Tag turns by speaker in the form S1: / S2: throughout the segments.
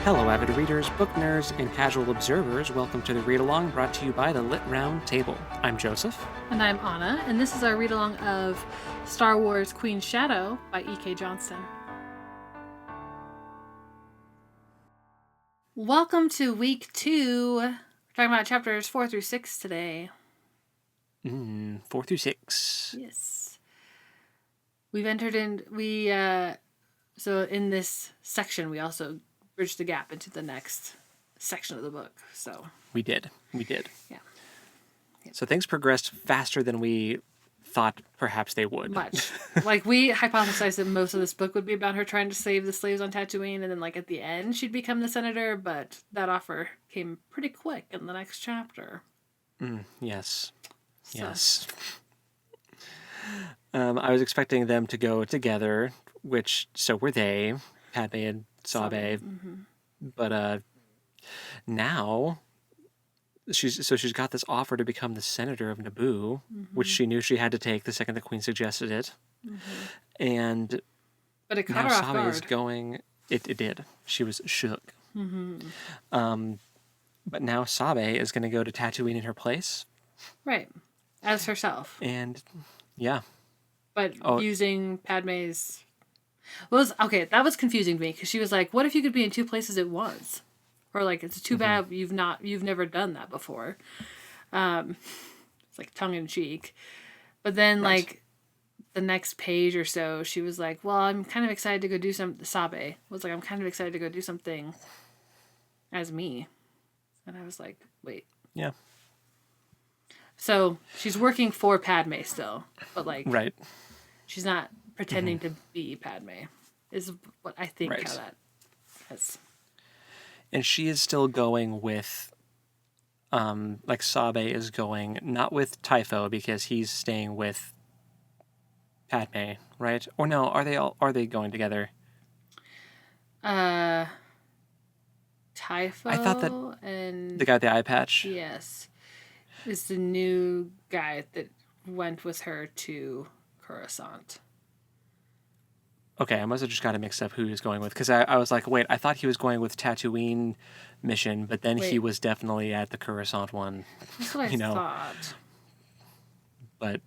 S1: Hello, avid readers, book nerds, and casual observers. Welcome to the read-along brought to you by the Lit Round Table. I'm Joseph.
S2: And I'm Anna, and this is our read-along of Star Wars Queen's Shadow by E.K. Johnston. Welcome to week 2. We're talking about chapters 4 through 6 today.
S1: 4 through 6.
S2: Yes. We've entered in, so in this section, we also bridged the gap into the next section of the book, so.
S1: We did.
S2: Yeah.
S1: So things progressed faster than we thought perhaps they would.
S2: Much. Like, we hypothesized that most of this book would be about her trying to save the slaves on Tatooine, and then, like, at the end, she'd become the senator, but that offer came pretty quick in the next chapter.
S1: Yes.
S2: So.
S1: Yes. I was expecting them to go together, so were they, Padme and Sabe. But now she's got this offer to become the senator of Naboo, which she knew she had to take the second the Queen suggested it. And
S2: But it
S1: now
S2: caught her off
S1: Sabe
S2: guard.
S1: is going. It did. She was shook. But now Sabe is going to go to Tatooine in her place.
S2: Right. As herself.
S1: And yeah.
S2: But using Padme's... that was confusing to me, because she was like, what if you could be in two places at once? Or like, it's too bad you've never done that before. It's like tongue in cheek. But then like the next page or so, she was like, well, I'm kind of excited to go do Sabe was like, I'm kind of excited to go do something as me. And I was like, wait.
S1: Yeah.
S2: So she's working for Padme still, but like,
S1: Right.
S2: she's not pretending to be Padme, is what I think how that is.
S1: And she is still going with, like Sabe is going, not with Typho, because he's staying with Padme, right? Or no, are they going together?
S2: Typho
S1: I thought that
S2: and
S1: the guy with the eye patch.
S2: yes, is the new guy that went with her to Coruscant.
S1: Okay, I must have just got it mixed up who he was going with, because I was like, wait, I thought he was going with Tatooine mission, but then he was definitely at the Coruscant one.
S2: That's what I thought.
S1: But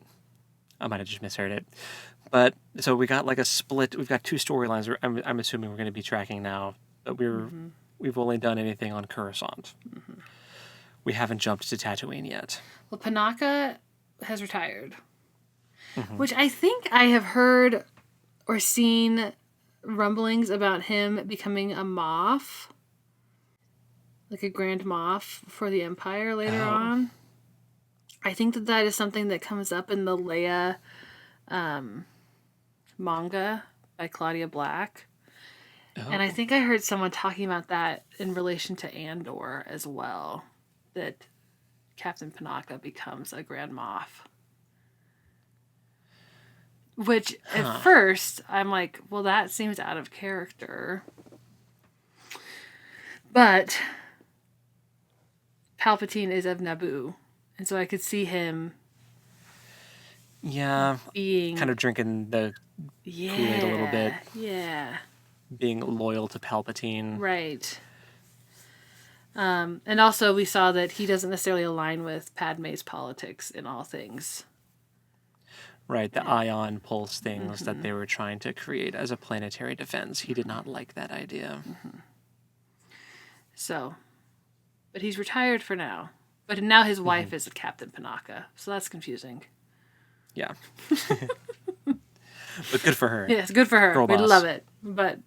S1: I might have just misheard it. But so we got like a split. We've got two storylines. I'm assuming we're going to be tracking now, but we've only done anything on Coruscant. We haven't jumped to Tatooine yet.
S2: Well, Panaka has retired, which I think I have heard or seen rumblings about him becoming a Moff, like a Grand Moff for the Empire later on. I think that is something that comes up in the Leia manga by Claudia Black. And I think I heard someone talking about that in relation to Andor as well, that Captain Panaka becomes a Grand Moff. Which, at first, I'm like, well, that seems out of character. But Palpatine is of Naboo. And so I could see him being...
S1: kind of drinking the Kool-Aid a little bit.
S2: Yeah.
S1: Being loyal to Palpatine.
S2: Right. And also we saw that he doesn't necessarily align with Padme's politics in all things.
S1: Right, the ion pulse things that they were trying to create as a planetary defense. He did not like that idea.
S2: So, but he's retired for now. But now his wife is Captain Panaka, so that's confusing.
S1: Yeah. But good for her.
S2: Yes, good for her.
S1: Girl
S2: We
S1: boss.
S2: love it. But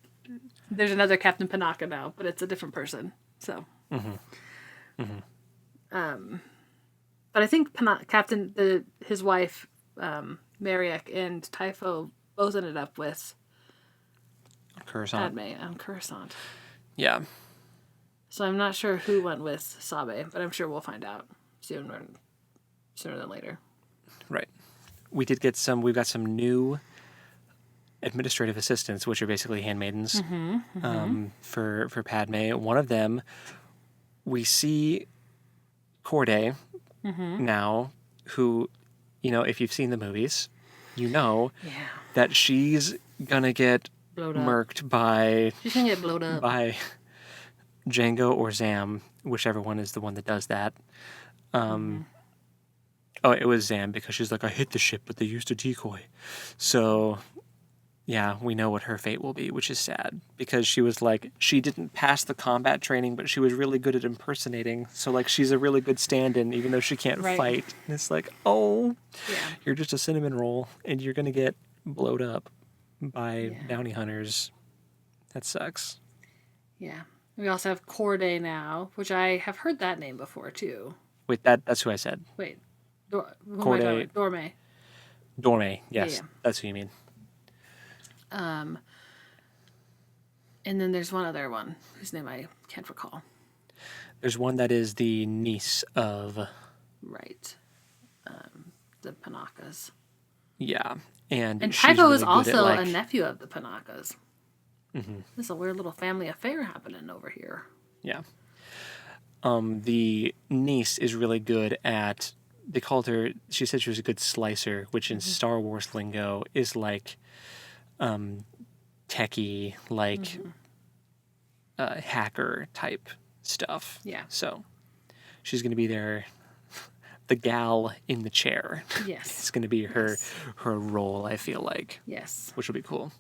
S2: there's another Captain Panaka now, but it's a different person. So. But I think his wife, Mariek and Typho both ended up with
S1: Coruscant.
S2: Padme on Coruscant.
S1: Yeah.
S2: So I'm not sure who went with Sabe, but I'm sure we'll find out sooner than later.
S1: Right. We've got some new administrative assistants, which are basically handmaidens, for Padme. One of them, we see Corday now, who, if you've seen the movies,
S2: Yeah.
S1: that she's gonna get
S2: Blowed up.
S1: murked by
S2: She's gonna get blowed up.
S1: by Django or Zam, whichever one is the one that does that. Oh, it was Zam, because she's like, I hit the ship, but they used a decoy. So, yeah, we know what her fate will be, which is sad, because she was like, she didn't pass the combat training, but she was really good at impersonating. So, like, she's a really good stand-in, even though she can't fight. And it's like, oh, you're just a cinnamon roll, and you're going to get blowed up by bounty hunters. That sucks.
S2: Yeah. We also have Corday now, which I have heard that name before, too.
S1: Wait, that's who I said.
S2: Wait. Who am I
S1: Corday.
S2: talking about? Dorme.
S1: Dorme, yes.
S2: Yeah.
S1: That's who you mean.
S2: And then there's one other one whose name I can't recall.
S1: There's one that is the niece of...
S2: Right. The Panakas.
S1: Yeah. And she's
S2: Tycho
S1: really
S2: is
S1: good
S2: also
S1: at,
S2: a nephew of the Panakas. There's a weird little family affair happening over here.
S1: Yeah. The niece is really good at... They called her... She said she was a good slicer, which in Star Wars lingo is like... techie, like hacker type stuff.
S2: Yeah.
S1: So she's going to be there, the gal in the chair.
S2: Yes.
S1: It's going to be her role, I feel like.
S2: Yes.
S1: Which will be cool.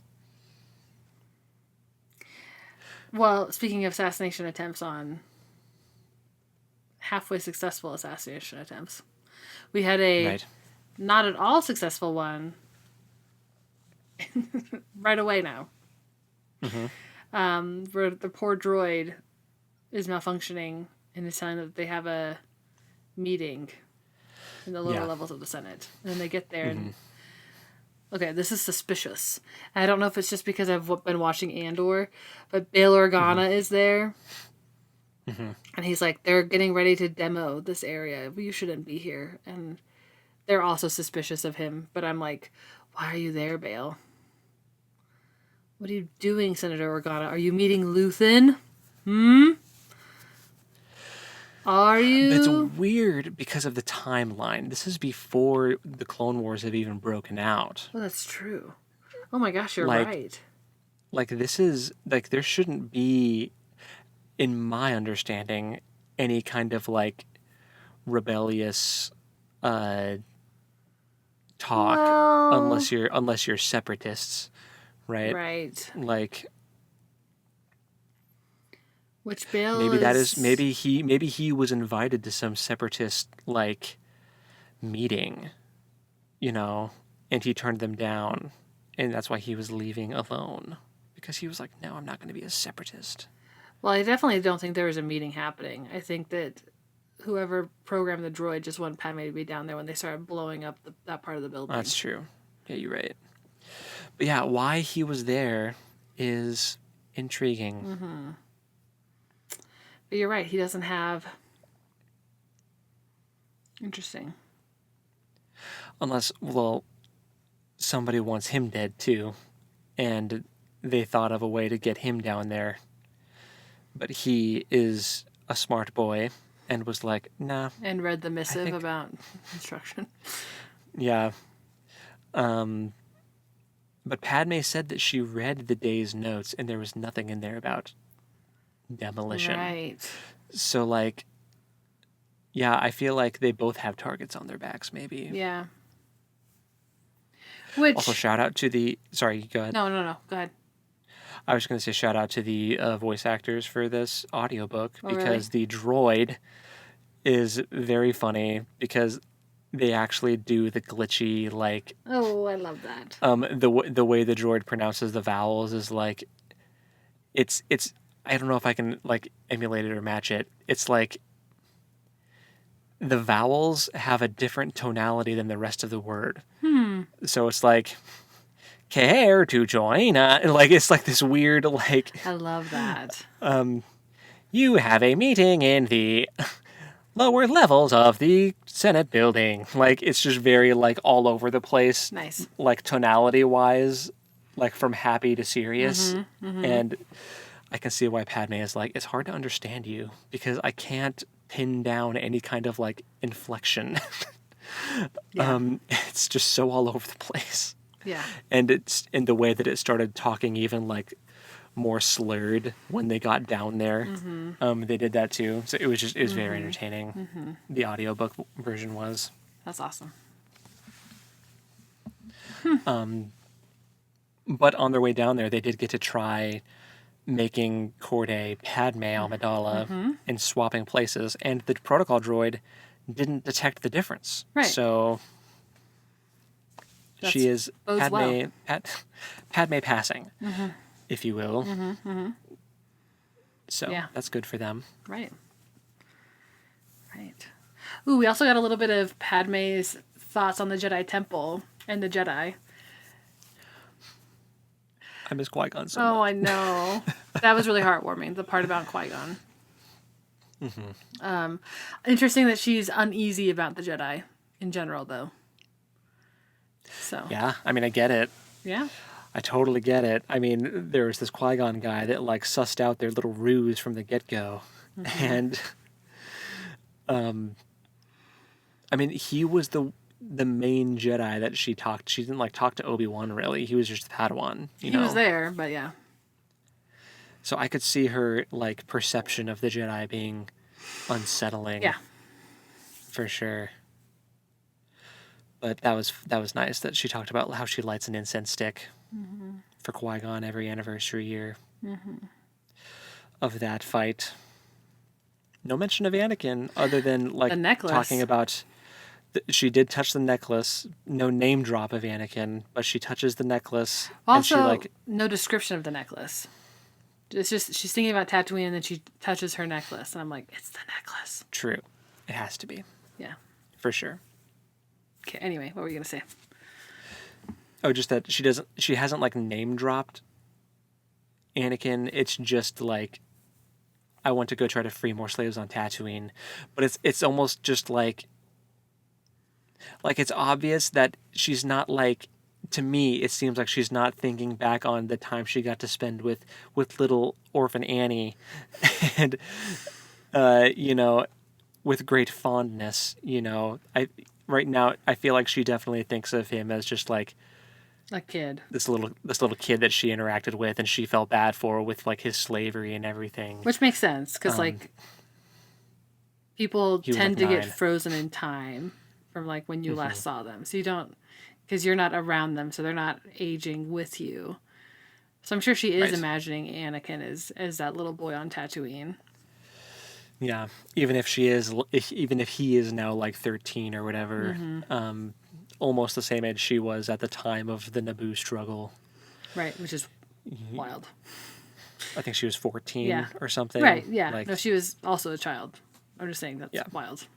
S2: Well, speaking of assassination attempts on halfway successful assassination attempts, we had a not at all successful one right away now. Where the poor droid is malfunctioning and is telling that they have a meeting in the lower levels of the Senate. And then they get there and... Okay, this is suspicious. I don't know if it's just because I've been watching Andor, but Bail Organa is there. And he's like, they're getting ready to demo this area. You shouldn't be here. And they're also suspicious of him. But I'm like, why are you there, Bail? What are you doing, Senator Organa? Are you meeting Luthen? Are you?
S1: It's weird because of the timeline. This is before the Clone Wars have even broken out.
S2: Well, that's true. Oh my gosh, you're right.
S1: Like, this is... Like, there shouldn't be, in my understanding, any kind of, like, rebellious talk unless you're separatists, right?
S2: Right.
S1: Like...
S2: Which Bail
S1: maybe he was invited to some separatist like meeting, and he turned them down, and that's why he was leaving alone, because he was like, no, I'm not going to be a separatist.
S2: Well, I definitely don't think there was a meeting happening. I think that whoever programmed the droid just wanted Padme to be down there when they started blowing up that part of the building.
S1: That's true. Yeah, you're right. But yeah, why he was there is intriguing.
S2: But you're right, he doesn't have... Interesting.
S1: Unless, well, somebody wants him dead too, and they thought of a way to get him down there. But he is a smart boy and was like, nah.
S2: And read the missive about instruction.
S1: Yeah. But Padme said that she read the day's notes and there was nothing in there about demolition.
S2: Right.
S1: So, like, yeah, I feel like they both have targets on their backs, maybe.
S2: Yeah. Which...
S1: Also, shout out to the... Sorry, go ahead.
S2: No. Go ahead.
S1: I was going to say shout out to the voice actors for this audiobook, because
S2: really?
S1: the droid is very funny, because they actually do the glitchy, like...
S2: Oh, I love that.
S1: The way the droid pronounces the vowels is like... It's I don't know if I can, like, emulate it or match it. It's like the vowels have a different tonality than the rest of the word. So it's like, care to join? Like, it's like this weird, like...
S2: I love that.
S1: You have a meeting in the lower levels of the Senate building. Like, it's just very, like, all over the place.
S2: Nice.
S1: Like, tonality-wise, like, from happy to serious. And... I can see why Padme is like, it's hard to understand you because I can't pin down any kind of like inflection.
S2: Yeah.
S1: It's just so all over the place.
S2: Yeah.
S1: And it's in the way that it started talking even like more slurred when they got down there. They did that too. So it was very entertaining. The audiobook version was.
S2: That's awesome.
S1: But on their way down there, they did get to try making Corday Padme Amidala and swapping places, and the protocol droid didn't detect the difference.
S2: Right.
S1: So she is
S2: bodes well.
S1: Padme passing, if you will. So
S2: Yeah.
S1: that's good for them.
S2: Right. Right. Ooh, we also got a little bit of Padme's thoughts on the Jedi Temple and the Jedi.
S1: I miss Qui-Gon so
S2: Oh,
S1: much.
S2: I know. That was really heartwarming, the part about Qui-Gon. Interesting that she's uneasy about the Jedi in general, though. So.
S1: Yeah, I mean, I get it.
S2: Yeah.
S1: I totally get it. I mean, there was this Qui-Gon guy that like sussed out their little ruse from the get-go. And I mean, he was the main Jedi that she didn't like talk to Obi-Wan really. He was just the Padawan, you know.
S2: He was there, but yeah.
S1: So I could see her like perception of the Jedi being unsettling.
S2: Yeah.
S1: For sure. But that was nice that she talked about how she lights an incense stick for Qui-Gon every anniversary year of that fight. No mention of Anakin other than like
S2: The necklace.
S1: talking about. She did touch the necklace. No name drop of Anakin, but she touches the necklace.
S2: Also,
S1: and she like
S2: no description of the necklace. It's just she's thinking about Tatooine, and then she touches her necklace, and I'm like, it's the necklace.
S1: True, it has to be.
S2: Yeah.
S1: For sure.
S2: Okay. Anyway, what were you gonna say?
S1: Oh, just that she hasn't like name dropped Anakin. It's just like, I want to go try to free more slaves on Tatooine, but it's almost just like it's obvious that she's not like, to me it seems like she's not thinking back on the time she got to spend with little orphan Annie and you know, with great fondness, you know. Right now I feel like she definitely thinks of him as just like
S2: A kid.
S1: this little kid that she interacted with and she felt bad for with like his slavery and everything.
S2: Which makes sense, because like people
S1: he was,
S2: tend
S1: like,
S2: to get
S1: 9.
S2: frozen in time from like when you last saw them. So you don't, because you're not around them, so they're not aging with you. So I'm sure she is
S1: Right.
S2: imagining Anakin as that little boy on Tatooine.
S1: Yeah, even if he is now like 13 or whatever, almost the same age she was at the time of the Naboo struggle.
S2: Right, which is wild.
S1: I think she was 14
S2: Yeah.
S1: or something.
S2: Right, yeah.
S1: Like,
S2: No, she was also a child. I'm just saying that's
S1: Yeah.
S2: wild.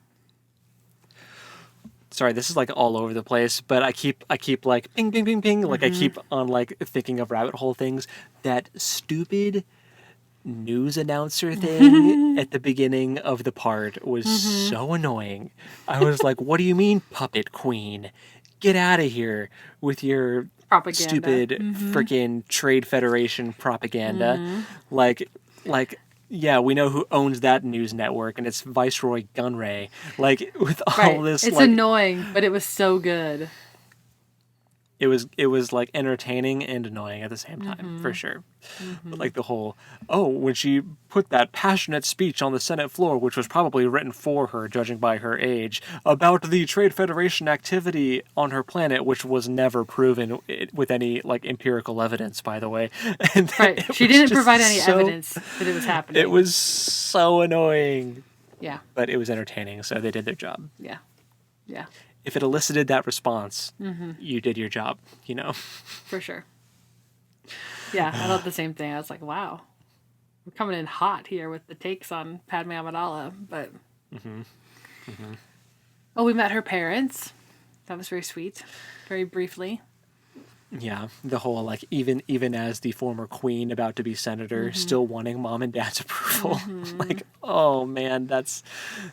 S1: sorry, this is like all over the place, but I keep like ping, ping, ping, ping. Like I keep on like thinking of rabbit hole things. That stupid news announcer thing at the beginning of the part was so annoying. I was like, what do you mean, puppet queen? Get out of here with your
S2: Propaganda.
S1: stupid freaking Trade Federation propaganda. Like, yeah, we know who owns that news network, and it's Viceroy Gunray. Like, with all
S2: Right.
S1: this,
S2: It's
S1: like,
S2: annoying, but it was so good.
S1: it was like entertaining and annoying at the same time, for sure. But like the whole, when she put that passionate speech on the Senate floor, which was probably written for her, judging by her age, about the Trade Federation activity on her planet, which was never proven with any like empirical evidence, by the way. And
S2: Right. She didn't provide any evidence that it was happening.
S1: It was so annoying,
S2: Yeah.
S1: but it was entertaining, so they did their job.
S2: Yeah. Yeah.
S1: If it elicited that response, you did your job, you know?
S2: For sure. Yeah, I thought the same thing. I was like, wow, we're coming in hot here with the takes on Padme Amidala. But oh, we met her parents. That was very sweet. Very briefly.
S1: Yeah, the whole like even as the former queen about to be senator, still wanting mom and dad's approval. Like, oh man, that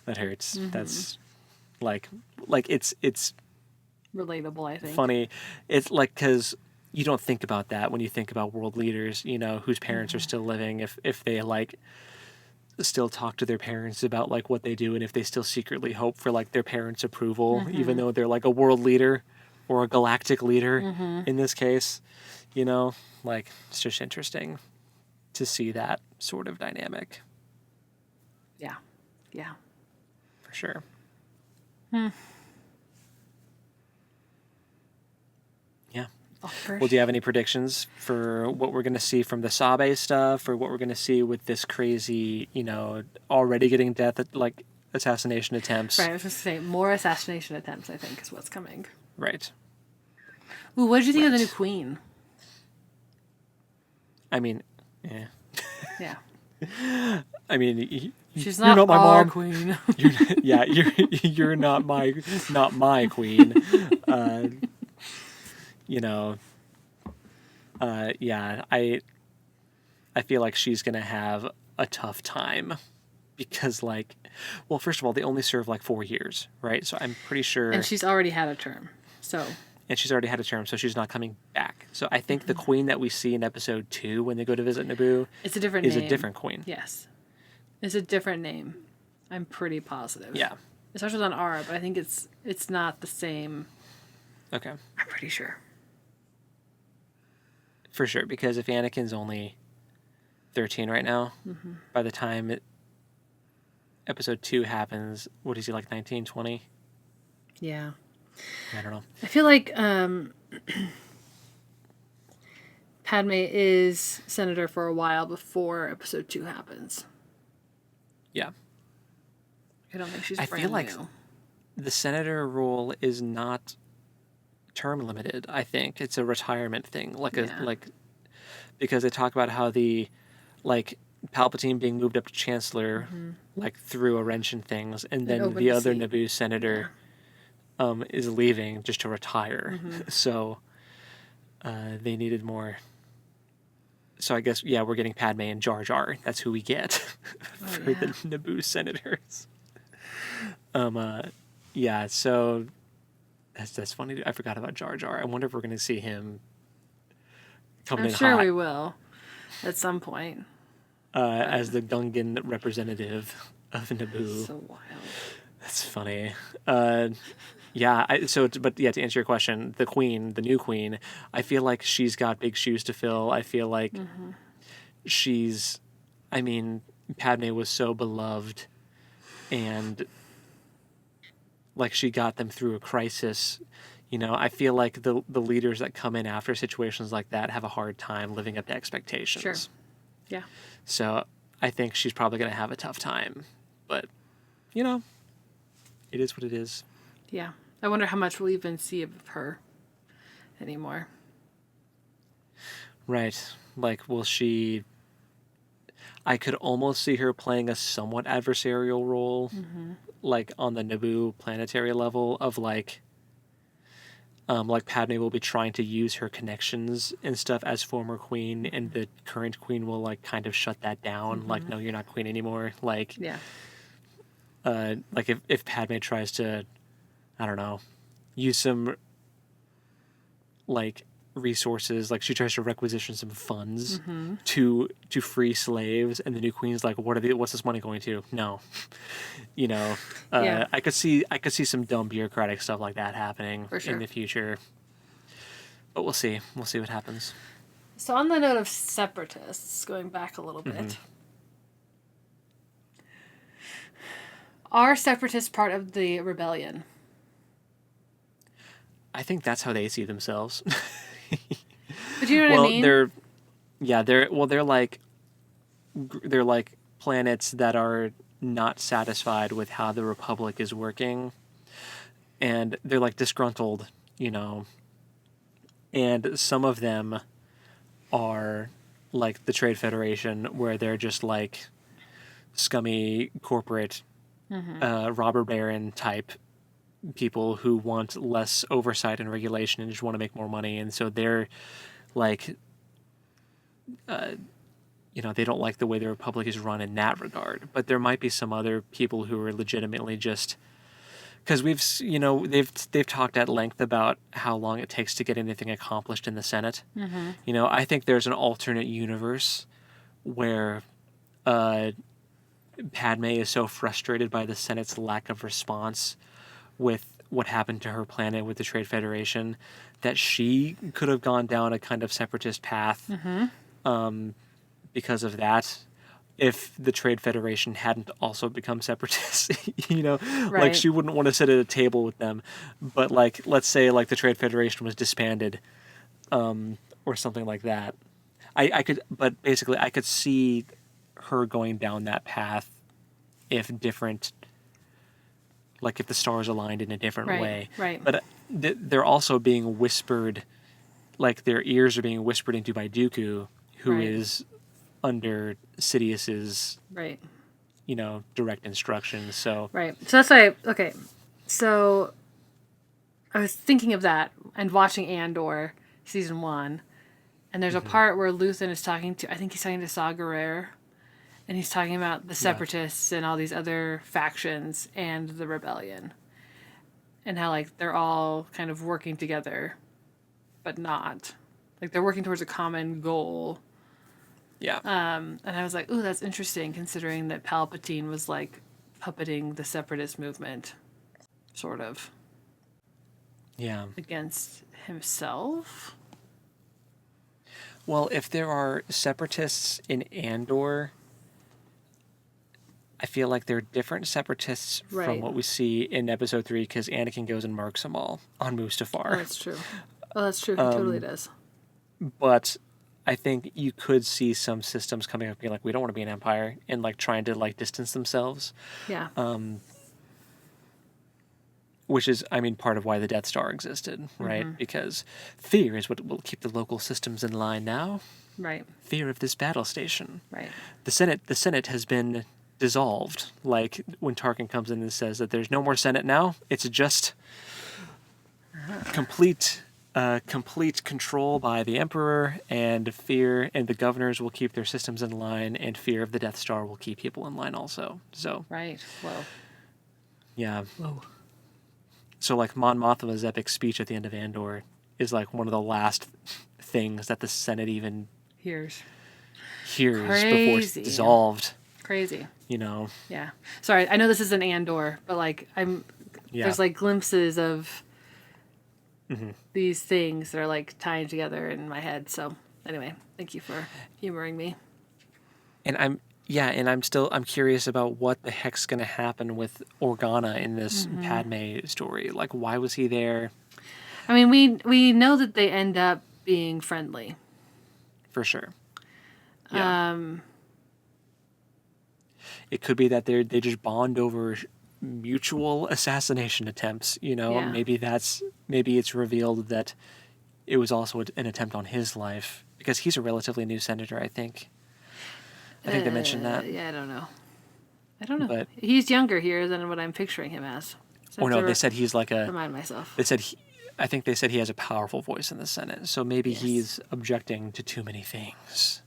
S1: hurts. That's like it's
S2: Relatable, I think.
S1: funny. It's like, because you don't think about that when you think about world leaders, you know, whose parents are still living. If they like still talk to their parents about like what they do and if they still secretly hope for like their parents' approval, even though they're like a world leader or a galactic leader in this case. You know, like it's just interesting to see that sort of dynamic.
S2: Yeah. Yeah.
S1: For sure. Yeah. Well, do you have any predictions for what we're going to see from the Sabe stuff, or what we're going to see with this crazy, you know, already getting death at like assassination attempts?
S2: Right, I was just going to say more assassination attempts, I think, is what's coming.
S1: Right.
S2: Ooh, what did you think of the new queen?
S1: I mean, yeah.
S2: Yeah.
S1: I mean,
S2: She's
S1: you're
S2: not
S1: my
S2: our
S1: mom.
S2: queen.
S1: You're not my queen. You know, yeah, I feel like she's gonna have a tough time because, like, well, first of all, they only serve like 4 years, right? So I'm pretty sure,
S2: And she's already had a term, so.
S1: and she's already had a term, so she's not coming back. So I think the queen that we see in episode 2 when they go to visit Naboo
S2: It's a different
S1: is
S2: name.
S1: a different queen.
S2: Yes. It's a different name. I'm pretty positive.
S1: Yeah.
S2: It starts with an R, but I think it's not the same.
S1: Okay.
S2: I'm pretty sure.
S1: For sure, because if Anakin's only 13 right now, by the time episode 2 happens, what is he, like 19, 20?
S2: Yeah.
S1: I don't know.
S2: I feel like Padme is senator for a while before episode 2 happens.
S1: Yeah.
S2: I don't think she's
S1: I
S2: brand
S1: feel like
S2: new.
S1: the senator role is not term limited. I think it's a retirement thing, because they talk about how the Palpatine being moved up to chancellor like threw a wrench in things, and then
S2: opened
S1: the
S2: the
S1: other
S2: seat.
S1: Naboo senator is leaving just to retire. So they needed more. So I guess we're getting Padme and Jar Jar. That's who we get for the Naboo senators. So that's funny. I forgot about Jar Jar. I wonder if we're going to see him coming
S2: I'm
S1: in
S2: sure
S1: hot
S2: we will at some point.
S1: as the Gungan representative of Naboo.
S2: So wild.
S1: That's funny. But to answer your question, the new queen, I feel like she's got big shoes to fill. I feel like Padme was so beloved, and like she got them through a crisis. You know, I feel like the leaders that come in after situations like that have a hard time living up to expectations.
S2: Sure. Yeah.
S1: So I think she's probably going to have a tough time. But, you know, it is what it is.
S2: Yeah. I wonder how much we'll even see of her anymore.
S1: Right. Like, will she... I could almost see her playing a somewhat adversarial role, like on the Naboo planetary level of like Padme will be trying to use her connections and stuff as former queen, and the current queen will like kind of shut that down. Like, no, you're not queen anymore. Like, like if Padme tries to, I don't know, use some like resources, like she tries to requisition some funds to free slaves, and the new queen's like, what's this money going to? No. You know, I could see some dumb bureaucratic stuff like that happening in the future, but we'll see what happens.
S2: So on the note of separatists, going back a little bit, are separatists part of the rebellion?
S1: I think that's how they see themselves.
S2: But you know what I mean?
S1: They're like planets that are not satisfied with how the Republic is working, and they're like disgruntled, you know. And some of them are like the Trade Federation, where they're just like scummy corporate robber baron type people who want less oversight and regulation and just want to make more money, and so they're like they don't like the way the Republic is run in that regard. But there might be some other people who are legitimately just because they've talked at length about how long it takes to get anything accomplished in the Senate. You know, I think there's an alternate universe where Padme is so frustrated by the Senate's lack of response with what happened to her planet with the Trade Federation that she could have gone down a kind of separatist path because of that. If the Trade Federation hadn't also become separatists, like
S2: Right.
S1: she wouldn't want to sit at a table with them. But like, let's say like the Trade Federation was disbanded, or something like that. I could, but basically, I could see her going down that path if different, like if the stars aligned in a different
S2: Right,
S1: way.
S2: right.
S1: But they're also being whispered, like their ears are being whispered into by Dooku, who
S2: Right.
S1: is under Sidious's,
S2: Right.
S1: direct instructions. So
S2: Right. So that's why. Okay. So I was thinking of that and watching Andor season 1, and there's a part where Luthen is talking to. I think he's talking to Saw Gerrera, and he's talking about the Separatists and all these other factions and the rebellion, and how like they're all kind of working together, but not. Like they're working towards a common goal.
S1: yeah,
S2: And I was like, ooh, that's interesting, considering that Palpatine was like puppeting the Separatist movement, sort of,
S1: yeah.
S2: against himself.
S1: Well, if there are separatists in Andor, I feel like they're different separatists from
S2: Right.
S1: what we see in Episode 3 because Anakin goes and marks them all on Mustafar.
S2: Oh, that's true. Oh, that's true. He totally does.
S1: But I think you could see some systems coming up being like, we don't want to be an empire, and like trying to like distance themselves,
S2: Yeah.
S1: which is, I mean, part of why the Death Star existed, right? Because fear is what will keep the local systems in line now.
S2: Right.
S1: Fear of this battle station.
S2: Right.
S1: The Senate has been dissolved. Like when Tarkin comes in and says that there's no more Senate now, it's just complete control by the Emperor, and fear, and the governors will keep their systems in line, and fear of the Death Star will keep people in line also. So
S2: Right. Whoa.
S1: yeah.
S2: Whoa.
S1: So like Mon Mothma's epic speech at the end of Andor is like one of the last things that the Senate even
S2: Here's
S1: hears before it's
S2: Crazy.
S1: dissolved.
S2: crazy.
S1: Yeah.
S2: Sorry, I know this is an Andor, but like there's like glimpses of these things that are like tying together in my head. So anyway, thank you for humoring me.
S1: And I'm curious about what the heck's going to happen with Organa in this Padme story. Like, why was he there?
S2: I mean, we know that they end up being friendly.
S1: For sure. Yeah. It could be that they just bond over mutual assassination attempts.
S2: Yeah.
S1: Maybe it's revealed that it was also an attempt on his life because he's a relatively new senator. I think they mentioned that.
S2: Yeah, I don't know.
S1: But
S2: He's younger here than what I'm picturing him as. So I have to
S1: they said he's like a.
S2: remind myself.
S1: They said I think they said he has a powerful voice in the Senate. So maybe
S2: Yes.
S1: he's objecting to too many things.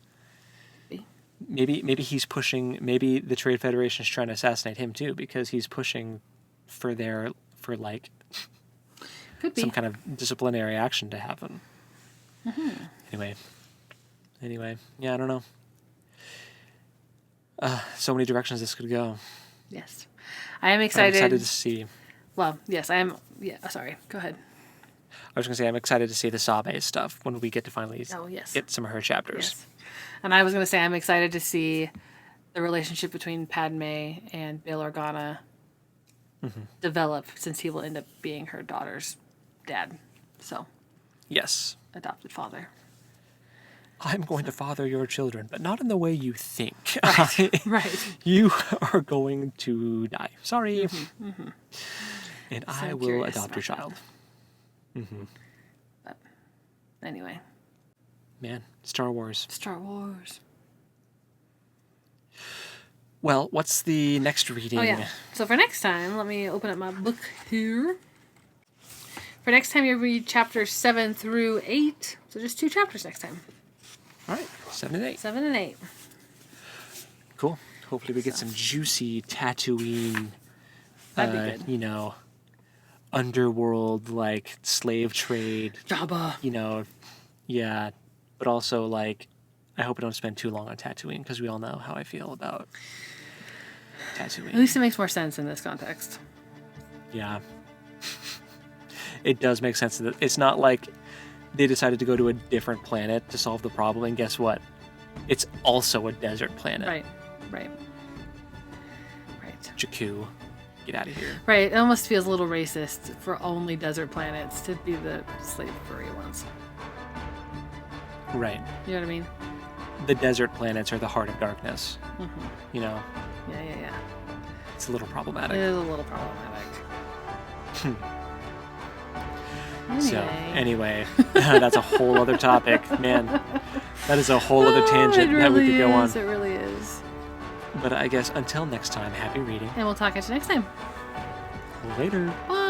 S2: Maybe.
S1: Maybe he's pushing. Maybe the Trade Federation is trying to assassinate him too because he's pushing for like
S2: Could be.
S1: some kind of disciplinary action to happen. Anyway, yeah, I don't know. So many directions this could go.
S2: Yes. I am
S1: I'm
S2: excited.
S1: excited to see.
S2: Well, yes, I am. Yeah, sorry. Go ahead.
S1: I was going to say I'm excited to see the Sabe stuff when we get to finally
S2: Oh, yes.
S1: get some of her chapters.
S2: Yes. And I was going to say I'm excited to see the relationship between Padme and Bail Organa develop, since he will end up being her daughter's dad. So,
S1: Yes.
S2: adopted father.
S1: I'm going to father your children, but not in the way you think.
S2: Right.
S1: You are going to die. Sorry. And I
S2: I'm
S1: will
S2: curious
S1: adopt your
S2: about
S1: child.
S2: But anyway,
S1: Man, Star Wars.
S2: Star Wars.
S1: Well, what's the next reading?
S2: Oh, yeah. So for next time, let me open up my book here. For next time, you read chapters 7 through 8. So just 2 chapters next time.
S1: All right, 7 and 8.
S2: 7 and 8.
S1: Cool. Hopefully we get some juicy Tatooine,
S2: That'd be good.
S1: Underworld, like, slave trade,
S2: Jabba.
S1: Yeah, but also, like, I hope I don't spend too long on Tatooine, because we all know how I feel about Tatooine.
S2: At least it makes more sense in this context.
S1: Yeah. It does make sense. That it's not like they decided to go to a different planet to solve the problem, and guess what? It's also a desert planet.
S2: Right.
S1: Jakku, get out of here.
S2: Right. It almost feels a little racist for only desert planets to be the slave free ones.
S1: Right.
S2: You know what I mean?
S1: The desert planets are the heart of darkness.
S2: Mm-hmm.
S1: You know?
S2: Yeah.
S1: It's a little problematic.
S2: It is a little problematic.
S1: So, anyway, that's a whole other topic. Man, that is a whole other tangent that we could go on.
S2: It really is.
S1: But I guess until next time, happy reading.
S2: And we'll talk at you next time.
S1: Later.
S2: Bye.